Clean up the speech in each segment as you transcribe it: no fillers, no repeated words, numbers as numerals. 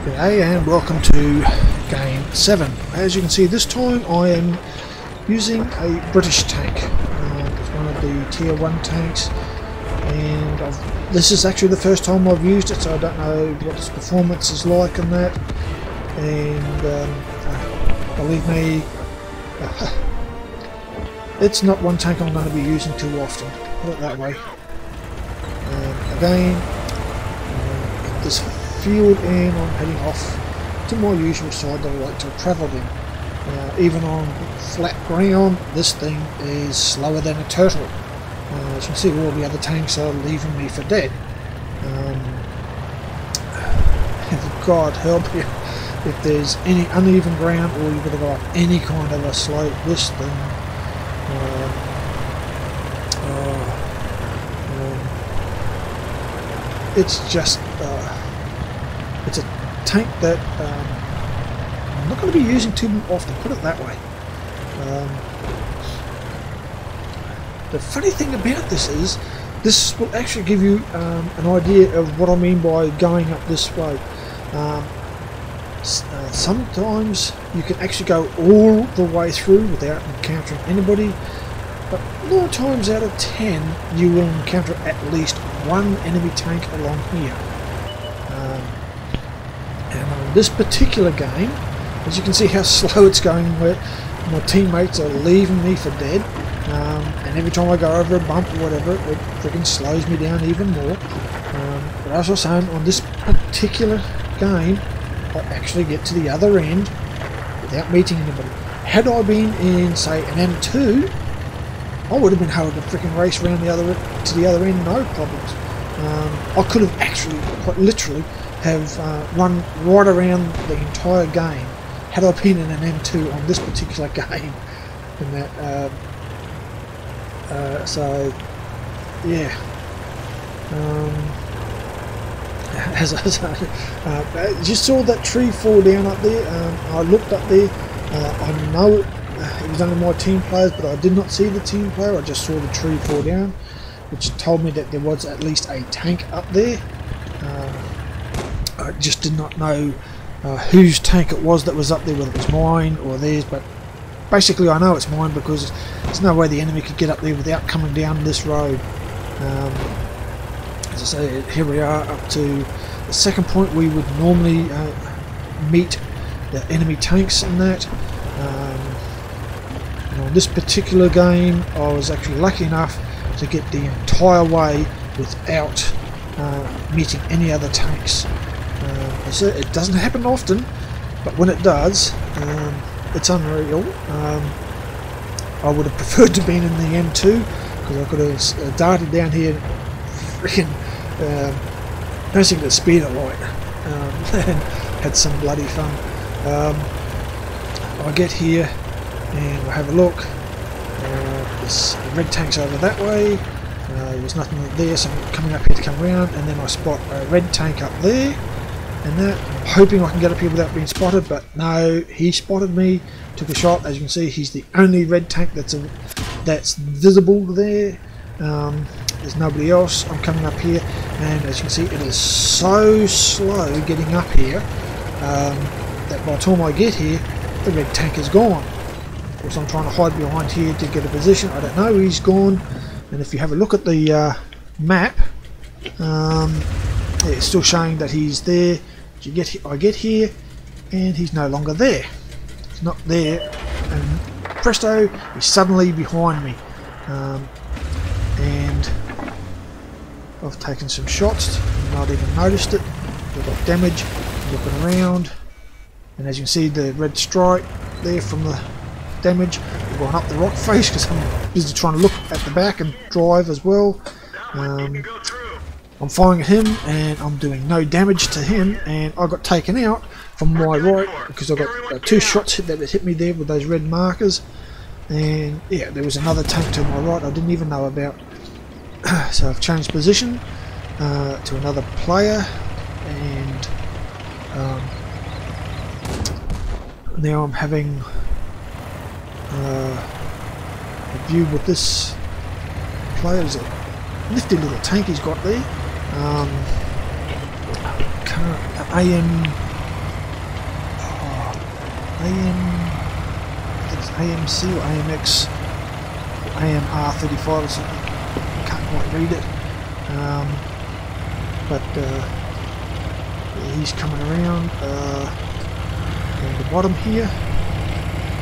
G'day and welcome to Game 7. As you can see, this time I am using a British tank. It's one of the tier 1 tanks, and this is actually the first time I've used it, so I don't know what its performance is like and that. And believe me, it's not one tank I'm going to be using too often, put it that way. Again, this field, and I'm heading off to my usual side that I like to travel in. Even on flat ground, this thing is slower than a turtle. As you can see, all the other tanks are leaving me for dead. God help you if there's any uneven ground or you've got to go up any kind of a slope. This thing, it's just it's a tank that I'm not going to be using too often, put it that way. The funny thing about this is, this will actually give you an idea of what I mean by going up this way. Sometimes you can actually go all the way through without encountering anybody, but 9 times out of 10 you will encounter at least one enemy tank along here. And on this particular game, as you can see how slow it's going, where my teammates are leaving me for dead, and every time I go over a bump or whatever, it freaking slows me down even more. But as I was saying, on this particular game, I actually get to the other end without meeting anybody. Had I been in, say, an M2, I would have been able to freaking race around to the other end, no problems. I could have actually, quite literally, have run right around the entire game had I been in an M2 on this particular game. And that, so yeah. As I say, just saw that tree fall down up there. I looked up there. I know it was only my team players, but I did not see the team player. I just saw the tree fall down, which told me that there was at least a tank up there. I just did not know whose tank it was that was up there, whether it was mine or theirs, but basically I know it's mine because there's no way the enemy could get up there without coming down this road. As I say, here we are up to the second point we would normally meet the enemy tanks and that. And on this particular game I was actually lucky enough to get the entire way without meeting any other tanks. It doesn't happen often, but when it does, it's unreal. I would have preferred to be in the M2 because I could have darted down here, freaking basically the speed of light, and had some bloody fun. I get here and I have a look. This red tank's over that way. There's nothing there, so I'm coming up here to come around, and then I spot a red tank up there. And that, I'm hoping I can get up here without being spotted, but no, he spotted me, took a shot. As you can see, he's the only red tank that's visible there. There's nobody else. I'm coming up here, and as you can see, it is so slow getting up here that by the time I get here, the red tank is gone. Of course, I'm trying to hide behind here to get a position. I don't know, he's gone. And if you have a look at the map, it's still showing that he's there. I get here and he's no longer there. He's not there, and presto, he's suddenly behind me. And I've taken some shots and not even noticed it. We've got damage, looking around, and as you can see, the red stripe there from the damage. We're going up the rock face because I'm busy trying to look at the back and drive as well. I'm firing at him and I'm doing no damage to him, and I got taken out from my right because I got 2 shots that hit me there with those red markers. And yeah, there was another tank to my right I didn't even know about. So I've changed position to another player, and now I'm having a view with this player. Is a nifty little tank he's got there. AM I think it's AMC or AMX or AMR35 or something. I can't quite read it. But he's coming around on the bottom here,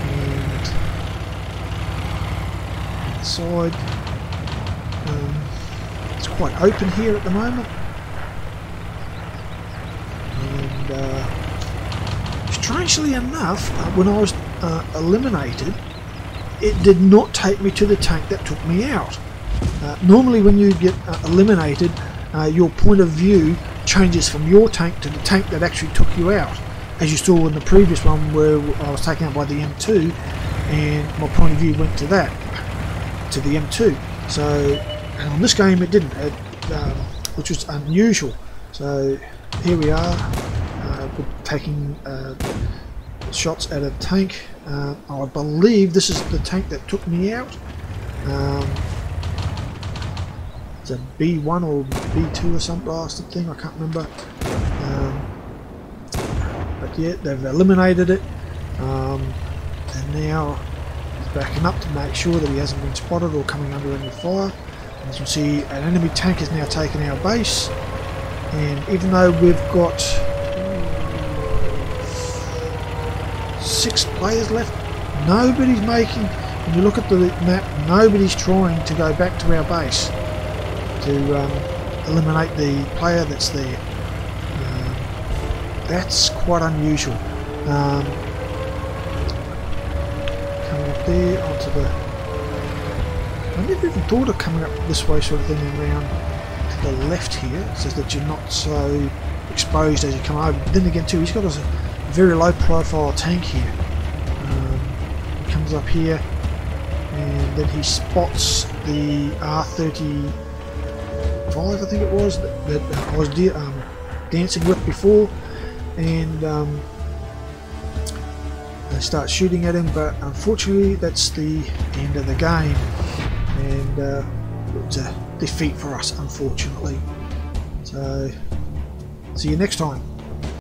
and on the side. It's quite open here at the moment, and strangely enough, when I was eliminated, it did not take me to the tank that took me out. Normally when you get eliminated, your point of view changes from your tank to the tank that actually took you out, as you saw in the previous one where I was taken out by the M2 and my point of view went to that, to the M2. So on this game it didn't, which was unusual. So here we are, we're taking shots at a tank. I believe this is the tank that took me out. It's a B1 or B2 or something, I can't remember. But yeah, they've eliminated it, and now he's backing up to make sure that he hasn't been spotted or coming under any fire. As you can see, an enemy tank has now taken our base, and even though we've got 6 players left, nobody's making, when you look at the map, nobody's trying to go back to our base to eliminate the player that's there. That's quite unusual. Coming up there onto the, I never even thought of coming up this way sort of thing, and around to the left here, so that you're not so exposed as you come over. But then again too, he's got a very low profile tank here. He comes up here and then he spots the R35, I think it was, that I was dancing with before, and they start shooting at him, but unfortunately that's the end of the game, and it's a defeat for us, unfortunately. So see you next time.